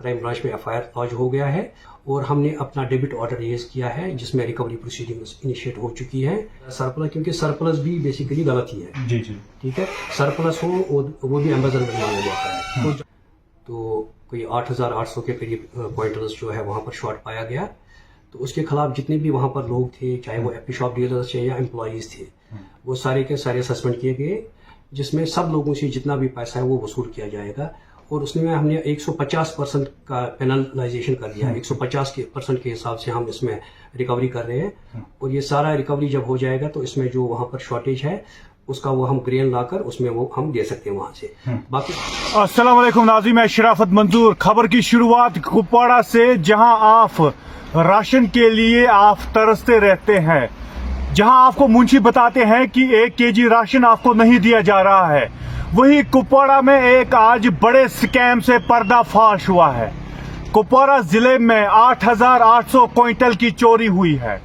Crime branch में FIR launch हो गया है और हमने अपना डेबिट ऑर्डर रेज किया है जिसमें रिकवरी प्रोसीडिंग्स इनिशिएट हो चुकी है। सरप्लस, क्योंकि सरप्लस भी बेसिकली गलत ही है। जी जी ठीक है, सरप्लस हो वो भी एम्बेजलमेंट माना जाता है। तो कोई 8,800 के करीब क्वांटल्स जो है वहां पर शॉर्ट पाया गया। तो उसके खिलाफ जितने भी वहां पर लोग थे, चाहे वो एपी शॉप डीलर्स या एम्प्लॉयज थे, वो सारे के सारे सस्पेंड किए गए, जिसमें सब लोगों से जितना भी पैसा है वो वसूल किया जाएगा। और उसमें हमने 150% का पेनलाइजेशन कर दिया है। 150% के हिसाब से हम इसमें रिकवरी कर रहे हैं। और ये सारा रिकवरी जब हो जाएगा तो इसमें जो वहां पर शॉर्टेज है उसका वो हम ग्रेन लाकर उसमें वो हम दे सकते हैं वहां से। बाकी अस्सलाम वालेकुम नाज़रीन, मैं शराफत मंजूर। खबर की शुरुआत कुपवाड़ा से, जहां आप राशन के लिए आप तरसते रहते हैं, जहां आपको मुंशी बताते हैं कि 1 केजी राशन आपको नहीं दिया जा रहा है, वही कुपवाड़ा में एक आज बड़े स्कैम से पर्दाफाश हुआ है। कुपवाड़ा जिले में 8,800 क्विंटल की चोरी हुई है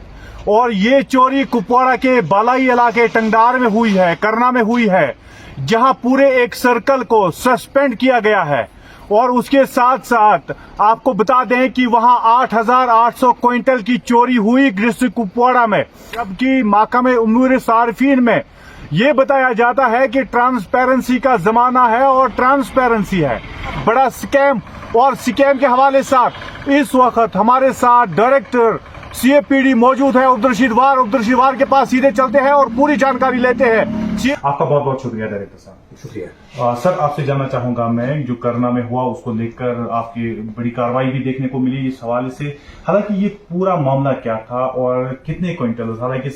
और ये चोरी कुपवाड़ा के बालाई इलाके टंगडार में हुई है, करना में हुई है, जहां पूरे एक सर्कल को सस्पेंड किया गया है। और उसके साथ साथ आपको बता दें कि वहां 8,800 क्विंटल की चोरी हुई डिस्ट्रिक्ट कुपवाड़ा में, जबकि महकमे उमूर सार्फिन में ये बताया जाता है कि ट्रांसपेरेंसी का जमाना है और ट्रांसपेरेंसी है। बड़ा स्कैम, और स्कैम के हवाले साथ इस वक्त हमारे साथ डायरेक्टर सीएपीडी मौजूद है उबदुल रशीद के पास सीधे चलते हैं और पूरी जानकारी लेते हैं। आपका बहुत बहुत शुक्रिया डायरेक्टर साहब। शुक्रिया सर, आपसे जानना चाहूंगा मैं, जो करना में हुआ उसको लेकर आपकी बड़ी कार्रवाई भी देखने को मिली इस हवाले से। हालांकि ये पूरा मामला क्या था और कितने क्विंटल, हालांकि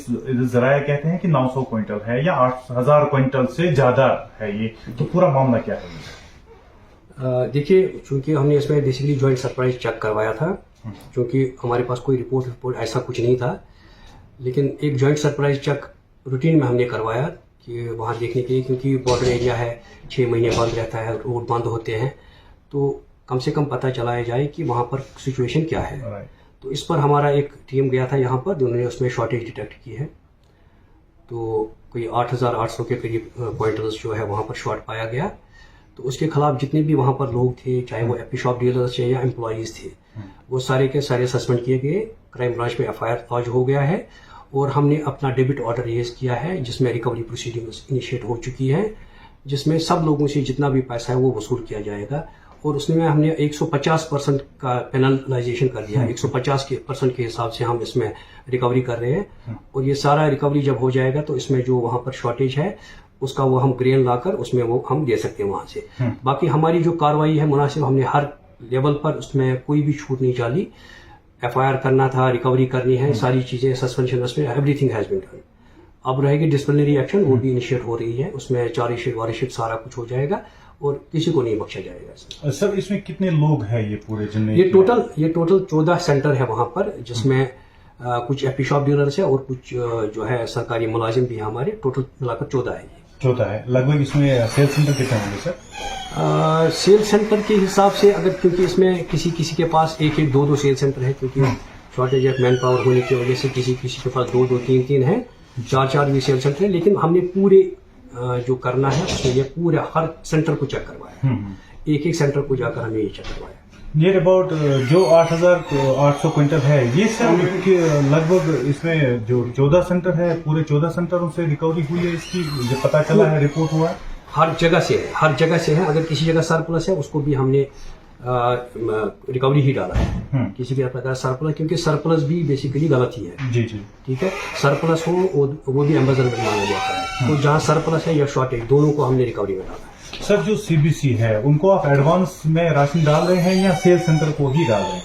जराया कहते हैं कि 900 क्विंटल है या 8,000 क्विंटल से ज्यादा है, ये तो पूरा मामला क्या है? देखिए, चूंकि हमने इसमें बेसिकली ज्वाइंट सरप्राइज चेक करवाया था, क्योंकि हमारे पास कोई रिपोर्ट ऐसा कुछ नहीं था, लेकिन एक ज्वाइंट सरप्राइज चेक रूटीन में हमने करवाया कि वहाँ देखने के लिए, क्योंकि बॉर्डर एरिया है, 6 महीने बंद रहता है, रोड बंद होते हैं, तो कम से कम पता चलाया जाए कि वहाँ पर सिचुएशन क्या है। तो इस पर हमारा एक टीम गया था यहाँ पर, उन्होंने उसमें शॉर्टेज डिटेक्ट की है। तो कोई 8,800 के करीब क्वांटल्स जो है वहाँ पर शॉर्ट पाया गया। तो उसके खिलाफ जितने भी वहाँ पर लोग थे, चाहे वो एपी शॉप डीलर्स या एम्प्लॉयज थे, वो सारे के सारे सस्पेंड किए गए। क्राइम ब्रांच में एफआईआर लॉन्च हो गया है और हमने अपना डेबिट ऑर्डर रेज किया है जिसमें रिकवरी प्रोसीडिंग्स इनिशिएट हो चुकी है, जिसमें सब लोगों से जितना भी पैसा है वो वसूल किया जाएगा। और उसमें हमने 150% का पेनलाइजेशन कर दिया है। 150% के हिसाब से हम इसमें रिकवरी कर रहे हैं। और ये सारा रिकवरी जब हो जाएगा तो इसमें जो वहाँ पर शॉर्टेज है उसका वो हम ग्रेन लाकर उसमें वो हम दे सकते हैं वहां से। बाकी हमारी जो कार्रवाई है मुनासिब, हमने हर लेवल पर उसमें कोई भी छूट नहीं डाली। एफआईआर करना था, रिकवरी करनी है, सारी चीजें सस्पेंशन, उसमें एवरीथिंग हैज बीन डन। अब रहेगी डिसिप्लिनरी एक्शन, वो भी इनिशिएट हो रही है, उसमें चार्जशीट वार्जशीट सारा कुछ हो जाएगा और किसी को नहीं बख्शा जाएगा। सर, इसमें कितने लोग हैं ये पूरे जिनमें? ये टोटल 14 सेंटर है वहां पर, जिसमें कुछ एपी शॉप डीलर्स है और कुछ जो है सरकारी मुलाजिम भी है हमारे। टोटल मिलाकर 14 है। 14 है। लगभग इसमें सेल सेंटर कितने होंगे सर? सेल सेंटर के हिसाब से, अगर क्योंकि इसमें किसी के पास 1-1, 2-2 सेल सेंटर है, क्योंकि शॉर्टेज ऑफ मैन पावर होने की वजह से किसी के पास 2-2, 3-3 है, 4-4 भी सेल सेंटर है। लेकिन हमने पूरे जो करना है उसमें ये पूरे हर सेंटर को चेक करवाया, एक सेंटर को जाकर हमने ये चेक करवाया। नियर अबाउट जो 8,800 क्विंटल है, ये सर लगभग इसमें जो 14 सेंटर है, पूरे 14 सेंटरों से रिकवरी हुई है इसकी, जो पता चला है, रिपोर्ट हुआ है? हर जगह से है। अगर किसी जगह सरप्लस है उसको भी हमने रिकवरी ही डाला है। किसी भी प्रकार सरप्लस, क्योंकि सरप्लस भी बेसिकली गलत ही है। जी जी ठीक है, सरप्लस हो वो भी एम्बेजलमेंट माना जाता है। तो जहाँ सरप्लस है या शॉर्टेज, दोनों को हमने रिकवरी में डाला है। सर, जो सीबीसी है उनको आप एडवांस में राशन डाल रहे हैं या सेल सेंटर को ही डाल रहे हैं?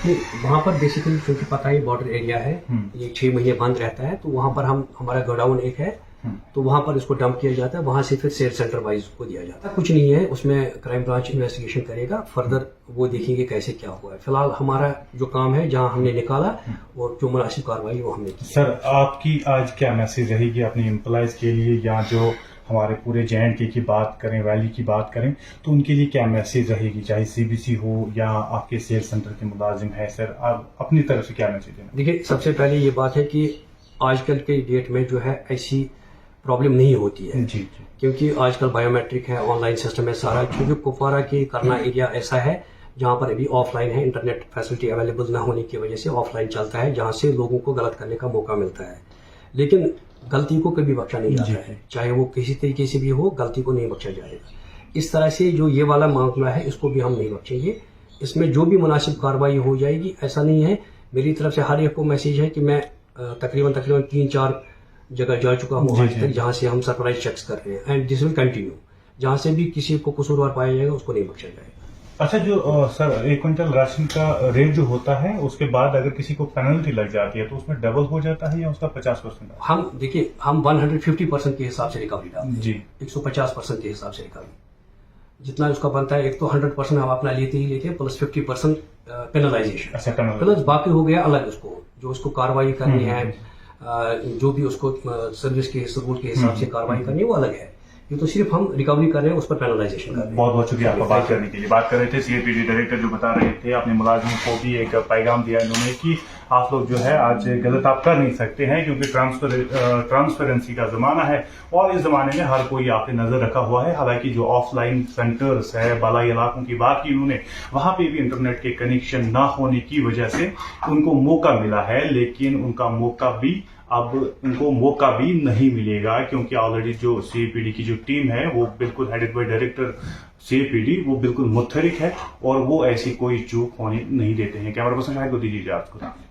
नहीं, वहाँ पर बेसिकली क्योंकि पता है बॉर्डर एरिया है, ये 6 महीने बंद रहता है, तो वहाँ पर हमारा गोडाउन एक है, तो वहाँ पर इसको डंप किया जाता है, वहाँ से फिर सेल सेंटर वाइज को दिया जाता है। कुछ नहीं है उसमें, क्राइम ब्रांच इन्वेस्टिगेशन करेगा, फर्दर वो देखेंगे कैसे क्या हुआ है। फिलहाल हमारा जो काम है, जहाँ हमने निकाला और जो मुनासिब कार्रवाई वो हमने की। सर, आपकी आज क्या मैसेज रहेगी अपने एम्प्लॉयज के लिए, या जो हमारे पूरे J&K की बात करें, वैली की बात करें, तो उनके लिए क्या मैसेज रहेगी, चाहे सीबीसी हो या आपके सेल सेंटर के मुलाजिम है? सर, आप अपनी तरफ से क्या मैसेज देना? देखिए, सबसे पहले ये बात है कि आजकल के डेट में जो है ऐसी प्रॉब्लम नहीं होती है। जी जी। क्योंकि आजकल बायोमेट्रिक है, ऑनलाइन सिस्टम है सारा। क्योंकि कुपवाड़ा की करना एरिया ऐसा है जहाँ पर अभी ऑफलाइन है, इंटरनेट फैसिलिटी अवेलेबल ना होने की वजह से ऑफलाइन चलता है, जहाँ से लोगों को गलत करने का मौका मिलता है। लेकिन गलती को कभी बख्शा नहीं जाता है, चाहे वो किसी तरीके से भी हो, गलती को नहीं बख्शा जाएगा। इस तरह से जो ये वाला मामला है इसको भी हम नहीं बख्शेंगे। इसमें जो भी मुनासिब कार्रवाई हो जाएगी, ऐसा नहीं है। मेरी तरफ से हर एक को मैसेज है कि मैं तकरीबन 3-4 जगह जा चुका हूँ आज तक, जहाँ से हम सरप्राइज चेक्स कर रहे हैं, एंड दिस विल कंटिन्यू। जहाँ से भी किसी को कसूरवार पाया जाएगा उसको नहीं बख्शा जाएगा। अच्छा, जो सर 1 क्विंटल राशन का रेट जो होता है उसके बाद अगर किसी को पेनल्टी लग जाती है तो उसमें डबल हो जाता है या उसका 50%? हम देखिए, हम 150% के हिसाब से रिकवरी डालते हैं जी, 150% के हिसाब से रिकवरी जितना उसका बनता है। एक तो 100% हम अपना लेते ही लेते हैं, प्लस 50% पेनलाइजेशन। अच्छा, प्लस बाकी हो गया अलग, उसको जो उसको कार्रवाई करनी है, जो भी उसको सर्विस के सबूत के हिसाब से कार्रवाई करनी है वो अलग है। ये तो सिर्फ हम रिकवरी कर रहे हैं, उस पर पेनलाइजेशन कर रहे हैं। बहुत बहुत शुक्रिया आपका बात करने के लिए। बात कर रहे थे सीएपीडी डायरेक्टर, जो बता रहे थे अपने मुलाजिमों को भी एक पैगाम दिया इन्होंने कि आप लोग जो है आज गलत आप कर नहीं सकते हैं, क्योंकि ट्रांसपेरेंसी का जमाना है और इस जमाने में हर कोई आपने नजर रखा हुआ है। हालांकि जो ऑफलाइन सेंटर्स है, बालाई इलाकों की बात की उन्होंने, वहां पे भी इंटरनेट के कनेक्शन ना होने की वजह से उनको मौका मिला है, लेकिन उनका मौका भी अब उनको मौका भी नहीं मिलेगा, क्योंकि ऑलरेडी जो सीएपीडी की जो टीम है वो बिल्कुल हेडेड बाय डायरेक्टर सीएपीडी, वो बिल्कुल मुतहरिक है और वो ऐसी कोई चूक होने नहीं देते हैं। कैमरा पर्सन शाहिद को दीजिए इजाजत।